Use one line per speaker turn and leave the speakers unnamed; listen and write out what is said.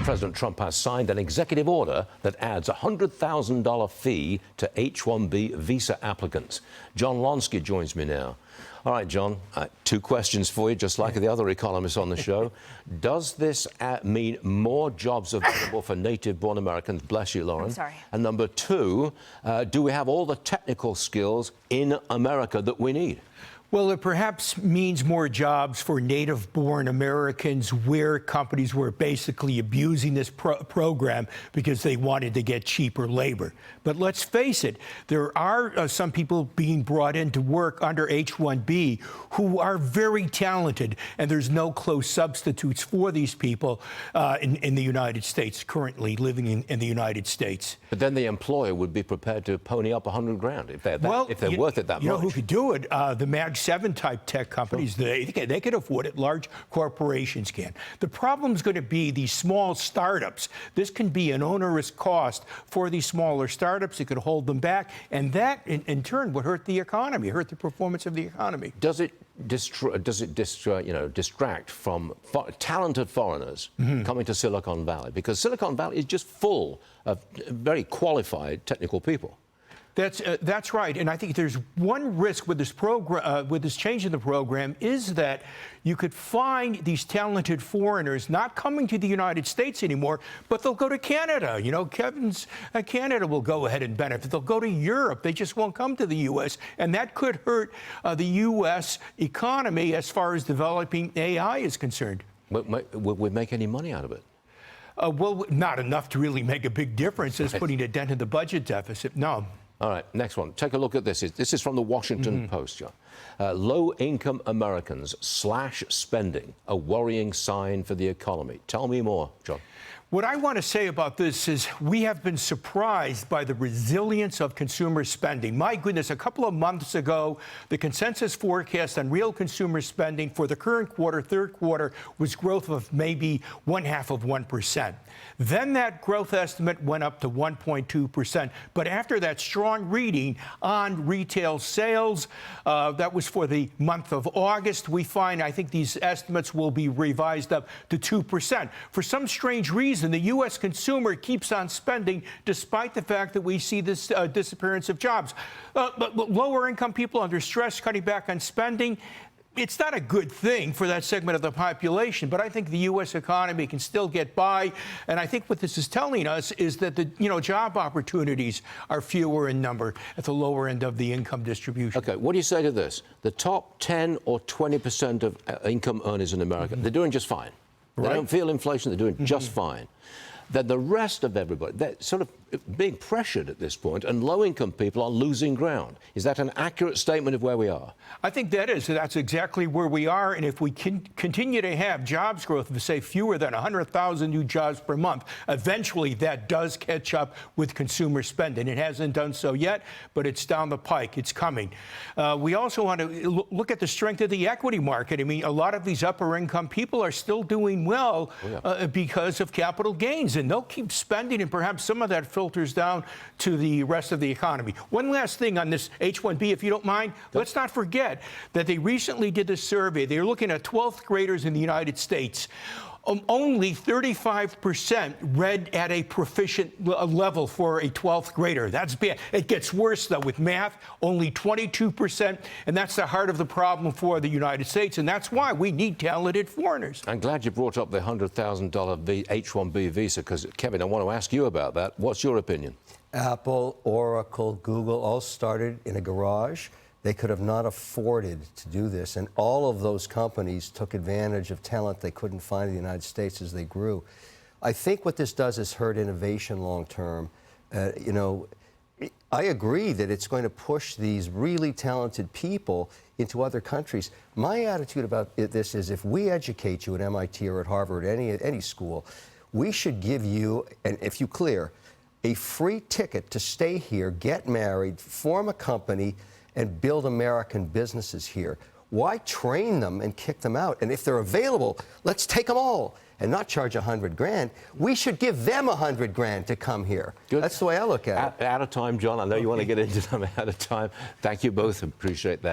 President Trump has signed an executive order that adds a $100,000 fee to H-1B visa applicants. John Lonski joins me now. All right, John, two questions for you, just like the other economists on the show. Does this mean more jobs available for native-born Americans? Bless you, Lauren.
I'm sorry.
And number two, do we have all the technical skills in America that we need?
Well, it perhaps means more jobs for native-born Americans where companies were basically abusing this program because they wanted to get cheaper labor. But let's face it, there are some people being brought in to work under H-1B who are very talented, and there's no close substitutes for these people in the United States, currently living in the United States.
But then the employer would be prepared to pony up $100,000 if they're worth it that much.
You know who could do it? The Mag 7 type tech companies. Sure. They can afford it. Large corporations can. The problem's going to be these small startups. This can be an onerous cost for these smaller startups. It could hold them back, and that in turn would hurt the economy, hurt the performance of the economy.
Does it distract from talented foreigners coming to Silicon Valley? Because Silicon Valley is just full of very qualified technical people.
That's right, and I think there's one risk with this program, with this change in the program, is that you could find these talented foreigners not coming to the United States anymore, but they'll go to Canada. You know, Canada will go ahead and benefit. They'll go to Europe. They just won't come to the U.S., and that could hurt the U.S. economy as far as developing AI is concerned.
Would we make any money out of it?
Well, not enough to really make a big difference as putting a dent in the budget deficit. No.
All right, next one. Take a look at this. This is from the Washington Post, John. Low-income Americans slash spending, a worrying sign for the economy. Tell me more, John.
What I want to say about this is we have been surprised by the resilience of consumer spending. My goodness, a couple of months ago, the consensus forecast on real consumer spending for the current quarter, third quarter, was growth of maybe 0.5%. Then that growth estimate went up to 1.2%. But after that strong reading on retail sales, that was for the month of August, we find, I think these estimates will be revised up to 2%. For some strange reason, the U.S. consumer keeps on spending despite the fact that we see this disappearance of jobs. But lower income people under stress, cutting back on spending, it's not a good thing for that segment of the population, but I think the U.S. economy can still get by. And I think what this is telling us is that the job opportunities are fewer in number at the lower end of the income distribution.
Okay, what do you say to this? The top 10 or 20% of income earners in America, they're doing just fine. They don't feel inflation, they're doing just fine. Then the rest of everybody, they're sort of being pressured at this point, and low-income people are losing ground. Is that an accurate statement of where we are?
I think that is. That's exactly where we are. And if we can continue to have jobs growth of, say, fewer than 100,000 new jobs per month, eventually that does catch up with consumer spending. It hasn't done so yet, but it's down the pike. It's coming. We also want to look at the strength of the equity market. I mean, a lot of these upper-income people are still doing well because of capital gains, and they'll keep spending, and perhaps some of that filters down to the rest of the economy. One last thing on this H-1B, if you don't mind. Let's not forget that they recently did a survey. They're looking at 12th graders in the United States. Only 35% read at a proficient level for a 12th grader. That's bad. It gets worse, though, with math, only 22%, and that's the heart of the problem for the United States, and that's why we need talented foreigners.
I'm glad you brought up the $100,000 H-1B visa, because, Kevin, I want to ask you about that. What's your opinion?
Apple, Oracle, Google all started in a garage. They could have not afforded to do this, and all of those companies took advantage of talent they couldn't find in the United States as they grew. I think what this does is hurt innovation long term. I agree that it's going to push these really talented people into other countries. My attitude about this is if we educate you at MIT or at Harvard, any school, we should give you, and if you clear, a free ticket to stay here, get married, form a company, and build American businesses here. Why train them and kick them out? And if they're available, let's take them all and not charge $100,000. We should give them $100,000 to come here.
Good.
That's the way I look at it.
Out of time, John. I know you want to get into them out of time. Thank you both. Appreciate that.